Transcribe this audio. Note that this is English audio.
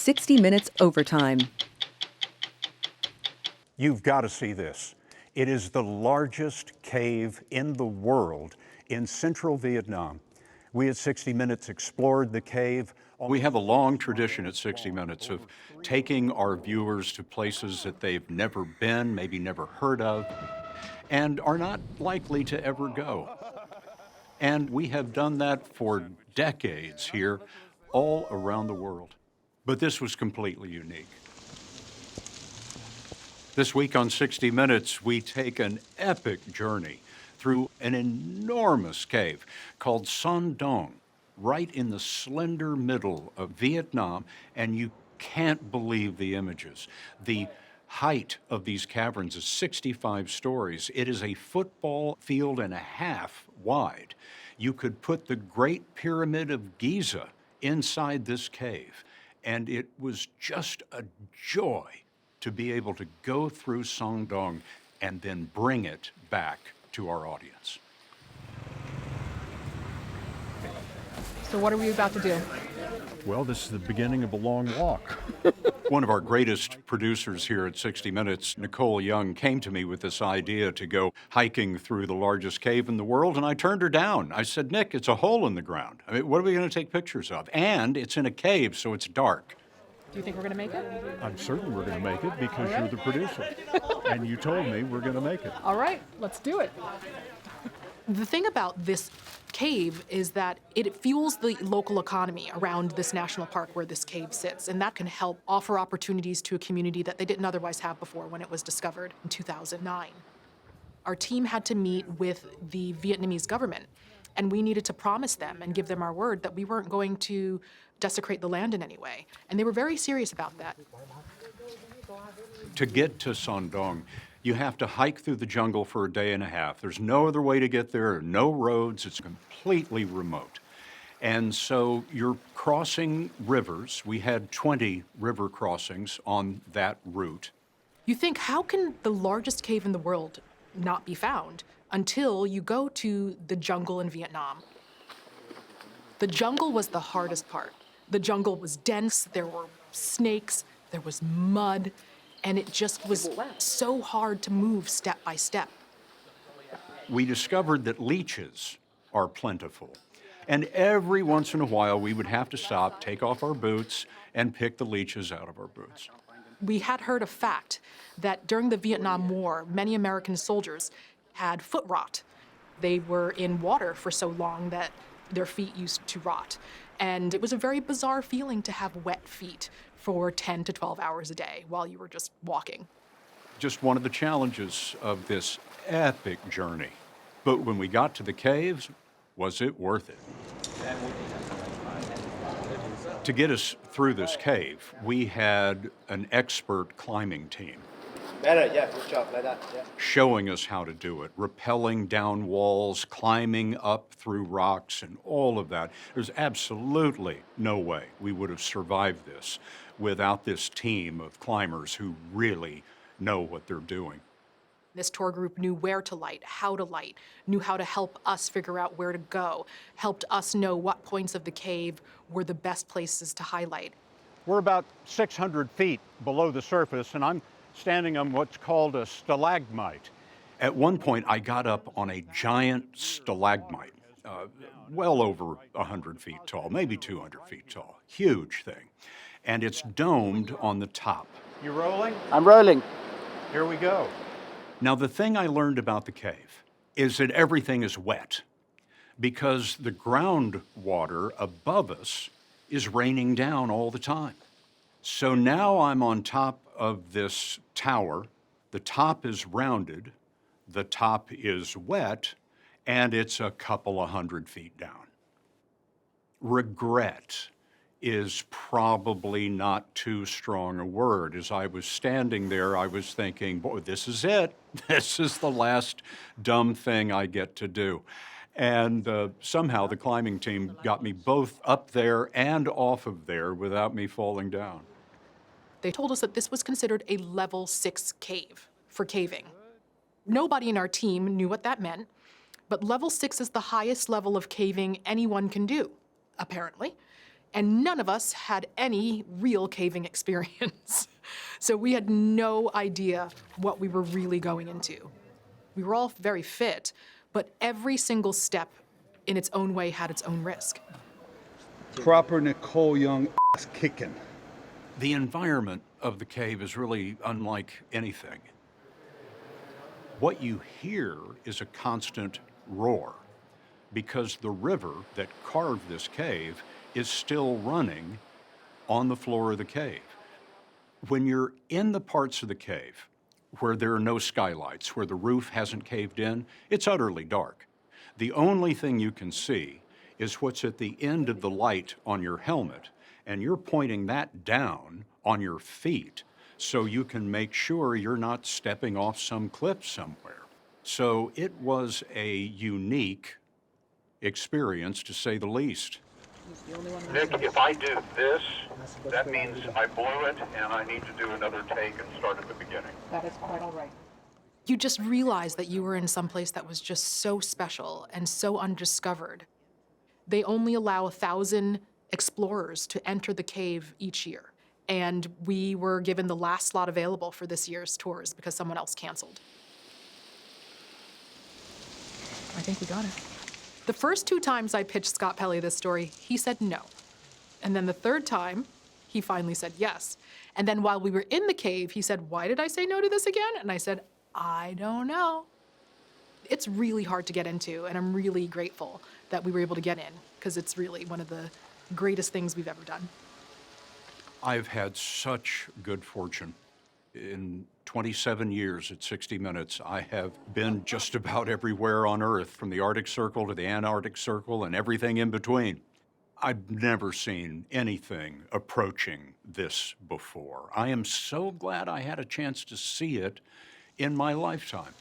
60 Minutes Overtime. You've got to see this. It is the largest cave in the world in central Vietnam. We at 60 Minutes explored the cave. We have a long tradition at 60 Minutes of taking our viewers to places that they've never been, maybe never heard of, and are not likely to ever go. And we have done that for decades here, all around the world. But this was completely unique. This week on 60 Minutes, we take an epic journey through an enormous cave called Son Doong, right in the slender middle of Vietnam, and you can't believe the images. The height of these caverns is 65 stories. It is a football field and a half wide. You could put the Great Pyramid of Giza inside this cave, and it was just a joy to be able to go through Son Doong and then bring it back to our audience. So what are we about to do? Well, this is the beginning of a long walk. One of our greatest producers here at 60 Minutes, Nicole Young, came to me with this idea to go hiking through the largest cave in the world, and I turned her down. I said, Nick, it's a hole in the ground. I mean, what are we going to take pictures of? And it's in a cave, so it's dark. Do you think we're going to make it? I'm certain we're going to make it because you're the producer. And you told me we're going to make it. All right, let's do it. The thing about this cave is that it fuels the local economy around this national park where this cave sits, and that can help offer opportunities to a community that they didn't otherwise have before when it was discovered in 2009. Our team had to meet with the Vietnamese government, and we needed to promise them and give them our word that we weren't going to desecrate the land in any way. And they were very serious about that. To get to Son Doong, you have to hike through the jungle for a day and a half. There's no other way to get there, no roads, it's completely remote. And so you're crossing rivers. We had 20 river crossings on that route. You think, how can the largest cave in the world not be found until you go to the jungle in Vietnam? The jungle was the hardest part. The jungle was dense, there were snakes, there was mud, and it just was so hard to move step by step. We discovered that leeches are plentiful. And every once in a while, we would have to stop, take off our boots, and pick the leeches out of our boots. We had heard a fact that during the Vietnam War, many American soldiers had foot rot. They were in water for so long that their feet used to rot. And it was a very bizarre feeling to have wet feet for 10 to 12 hours a day while you were just walking. Just one of the challenges of this epic journey. But when we got to the caves, was it worth it? To get us through this cave, we had an expert climbing team. Better, yeah, good job, like that, yeah. Showing us how to do it, rappelling down walls, climbing up through rocks, and all of that. There's absolutely no way we would have survived this without this team of climbers who really know what they're doing. This tour group knew where to light, how to light, knew how to help us figure out where to go, helped us know what points of the cave were the best places to highlight. We're about 600 feet below the surface, and I'm standing on what's called a stalagmite. At one point, I got up on a giant stalagmite, well over 100 feet tall, maybe 200 feet tall. Huge thing. And it's domed on the top. You rolling? I'm rolling. Here we go. Now, the thing I learned about the cave is that everything is wet because the groundwater above us is raining down all the time. So now I'm on top of this tower. The top is rounded, the top is wet, and it's a couple of 100 feet down. Regret is probably not too strong a word. As I was standing there, I was thinking, boy, this is it. This is the last dumb thing I get to do. And somehow the climbing team got me both up there and off of there without me falling down. They told us that this was considered a level 6 cave for caving. Nobody in our team knew what that meant, but level 6 is the highest level of caving anyone can do, apparently. And none of us had any real caving experience. So we had no idea what we were really going into. We were all very fit, but every single step in its own way had its own risk. Proper Nicole Young ass kicking. The environment of the cave is really unlike anything. What you hear is a constant roar, because the river that carved this cave is still running on the floor of the cave. When you're in the parts of the cave where there are no skylights, where the roof hasn't caved in, it's utterly dark. The only thing you can see is what's at the end of the light on your helmet, and you're pointing that down on your feet so you can make sure you're not stepping off some cliff somewhere. So it was a unique experience, to say the least. Nick, if I do this, that means I blew it and I need to do another take and start at the beginning. That is quite all right. You just realized that you were in some place that was just so special and so undiscovered. They only allow 1,000 explorers to enter the cave each year. And we were given the last slot available for this year's tours because someone else canceled. I think we got it. The first 2 times I pitched Scott Pelley this story, he said no. And then the 3rd time, he finally said yes. And then while we were in the cave, he said, "Why did I say no to this again?" And I said, "I don't know." It's really hard to get into, and I'm really grateful that we were able to get in, because it's really one of the greatest things we've ever done. I've had such good fortune. In 27 years at 60 Minutes, I have been just about everywhere on Earth, from the Arctic Circle to the Antarctic Circle and everything in between. I've never seen anything approaching this before. I am so glad I had a chance to see it in my lifetime.